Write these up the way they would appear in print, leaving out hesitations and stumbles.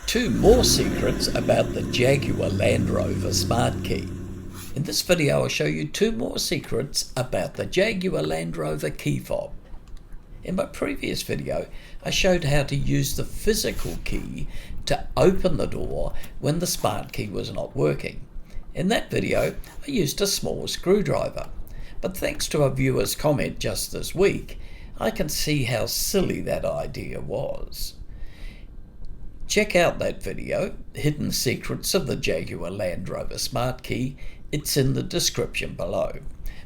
Two more secrets about the Jaguar Land Rover Smart Key. In this video I'll show you two more secrets about the Jaguar Land Rover key fob. In my previous video I showed how to use the physical key to open the door when the smart key was not working. In that video I used a small screwdriver, but thanks to a viewer's comment just this week I can see how silly that idea was. Check out that video, Hidden Secrets of the Jaguar Land Rover Smart Key. It's in the description below.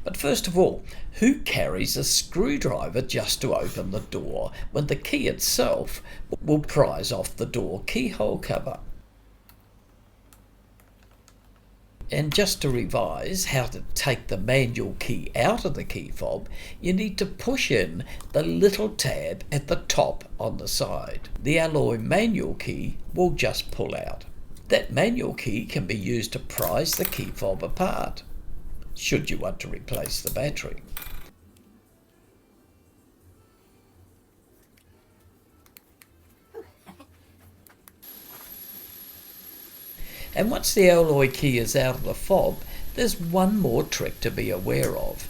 But first of all, who carries a screwdriver just to open the door when the key itself will prise off the door keyhole cover? And just to revise how to take the manual key out of the key fob, you need to push in the little tab at the top on the side. The alloy manual key will just pull out. That manual key can be used to prise the key fob apart, should you want to replace the battery. And once the alloy key is out of the fob, there's one more trick to be aware of.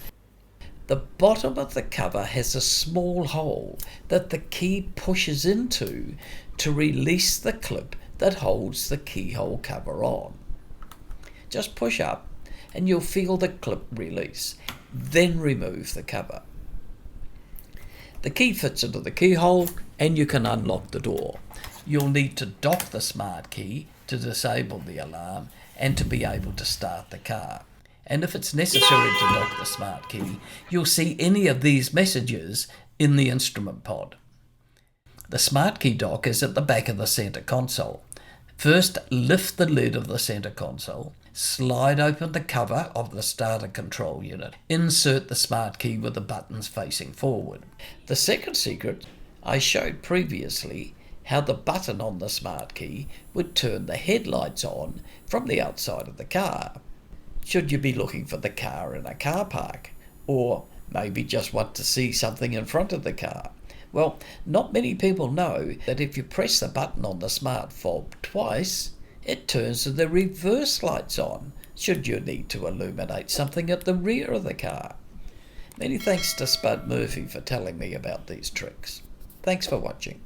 The bottom of the cover has a small hole that the key pushes into to release the clip that holds the keyhole cover on. Just push up and you'll feel the clip release, then remove the cover. The key fits into the keyhole and you can unlock the door. You'll need to dock the smart key to disable the alarm and to be able to start the car. And if it's necessary to dock the smart key, you'll see any of these messages in the instrument pod. The smart key dock is at the back of the center console. First, lift the lid of the center console, slide open the cover of the starter control unit, insert the smart key with the buttons facing forward. The second secret I showed previously, how the button on the smart key would turn the headlights on from the outside of the car, should you be looking for the car in a car park, or maybe just want to see something in front of the car. Well, not many people know that if you press the button on the smart fob twice, it turns the reverse lights on, should you need to illuminate something at the rear of the car. Many thanks to Spud Murphy for telling me about these tricks. Thanks for watching.